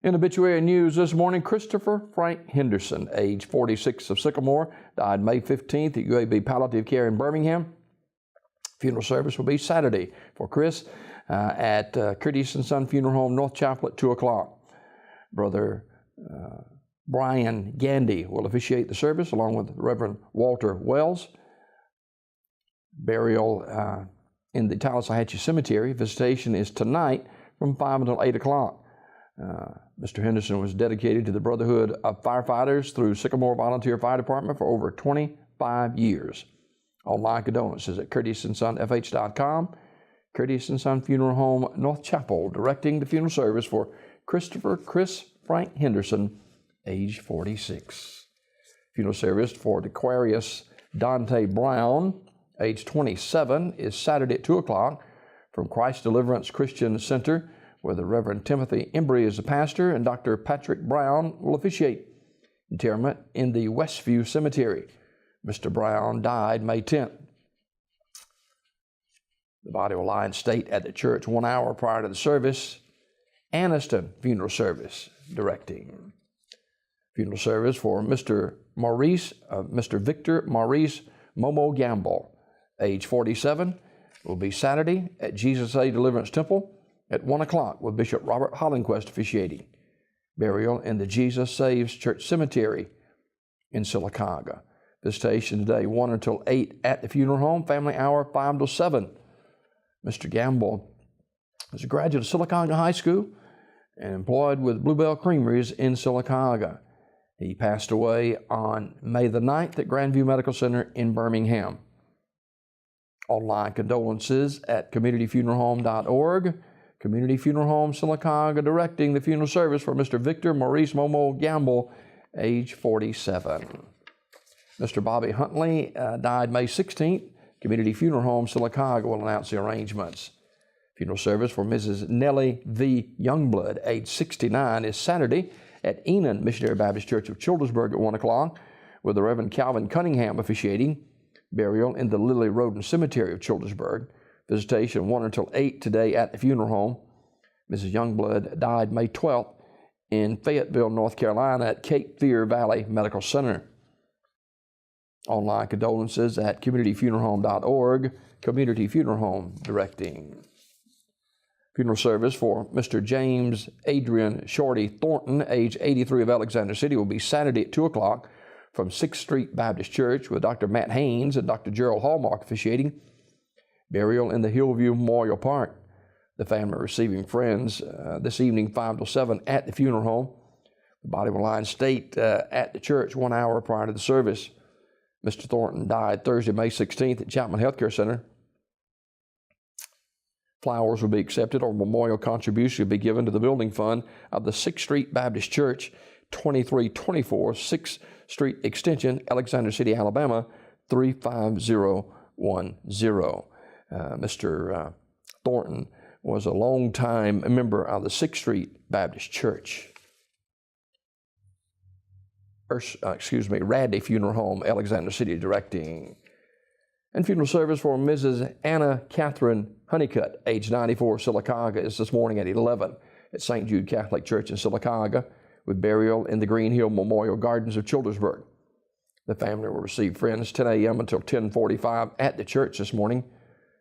In obituary news this morning, Christopher Frank Henderson, age 46, of Sycamore, died May 15th at UAB Palliative Care in Birmingham. Funeral service will be Saturday for Chris at Curtis & Son Funeral Home, North Chapel at 2 o'clock. Brother Brian Gandy will officiate the service along with Reverend Walter Wells. Burial in the Tallahatchie Cemetery. Visitation is tonight from 5 until 8 o'clock. Mr. Henderson was dedicated to the Brotherhood of Firefighters through Sycamore Volunteer Fire Department for over 25 years. Online condolences at CurtisandSonFH.com. Curtis & Son Funeral Home, North Chapel, directing the funeral service for Christopher Chris Frank Henderson, age 46. Funeral service for Dequarius Dante Brown, age 27, is Saturday at 2 o'clock from Christ Deliverance Christian Center, where the Reverend Timothy Embry is the pastor, and Dr. Patrick Brown will officiate. Interment in the Westview Cemetery. Mr. Brown died May 10th. The body will lie in state at the church 1 hour prior to the service. Anniston Funeral Service directing. Funeral service for Mr. Victor Maurice Momo Gamble, age 47, will be Saturday at Jesus A. Deliverance Temple at 1 o'clock with Bishop Robert Hollenquist officiating. Burial in the Jesus Saves Church Cemetery in Sylacauga. Visitation today 1 until 8 at the funeral home. Family hour 5 till 7. Mr. Gamble is a graduate of Sylacauga High School and employed with Bluebell Creameries in Sylacauga. He passed away on May the 9th at Grandview Medical Center in Birmingham. Online condolences at communityfuneralhome.org. Community Funeral Home Sylacauga directing the funeral service for Mr. Victor Maurice Momo Gamble, age 47. Mr. Bobby Huntley died May 16th. Community Funeral Home Sylacauga will announce the arrangements. Funeral service for Mrs. Nellie V. Youngblood, age 69, is Saturday at Enon Missionary Baptist Church of Childersburg at 1 o'clock, with the Reverend Calvin Cunningham officiating. Burial in the Lily Roden Cemetery of Childersburg. Visitation 1 until 8 today at the funeral home. Mrs. Youngblood died May 12th in Fayetteville, North Carolina at Cape Fear Valley Medical Center. Online condolences at communityfuneralhome.org. Community Funeral Home directing. Funeral service for Mr. James Adrian Shorty Thornton, age 83, of Alexander City, will be Saturday at 2 o'clock from 6th Street Baptist Church with Dr. Matt Haynes and Dr. Gerald Hallmark officiating. Burial in the Hillview Memorial Park. The family receiving friends this evening 5 till 7 at the funeral home. The body will lie in state at the church 1 hour prior to the service. Mr. Thornton died Thursday, May 16th at Chapman Healthcare Center. Flowers will be accepted or memorial contribution will be given to the building fund of the 6th Street Baptist Church, 2324 6th Street Extension, Alexander City, Alabama, 35010. Mr. Thornton was a longtime member of the 6th Street Baptist Church. Radley Funeral Home, Alexander City, directing. And funeral service for Mrs. Anna Catherine Honeycutt, age 94, Sylacauga, is this morning at 11 at St. Jude Catholic Church in Sylacauga, with burial in the Green Hill Memorial Gardens of Childersburg. The family will receive friends 10 a.m. until 10:45 at the church this morning.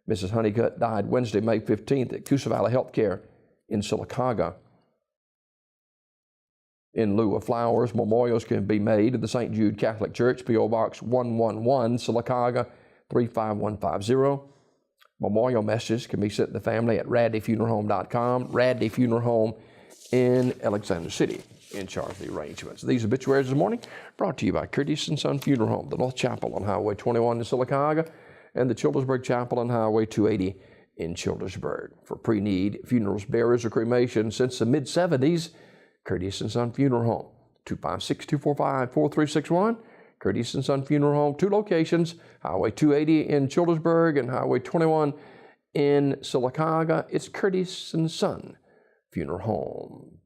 Mrs. Honeycutt died Wednesday, May 15th at Coosa Valley Healthcare in Sylacauga. In lieu of flowers, memorials can be made at the St. Jude Catholic Church, P.O. Box 111, Sylacauga 35150. Memorial messages can be sent to the family at radleyfuneralhome.com. Radley Funeral Home in Alexander City in charge of the arrangements. These obituaries this morning brought to you by Curtis & Son Funeral Home, the North Chapel on Highway 21 in Sylacauga, and the Childersburg Chapel on Highway 280 in Childersburg. For pre-need funerals, burials, or cremation since the mid-70s, Curtis & Son Funeral Home, 256-245-4361. Curtis & Son Funeral Home, 2 locations, Highway 280 in Childersburg and Highway 21 in Sylacauga. It's Curtis & Son Funeral Home.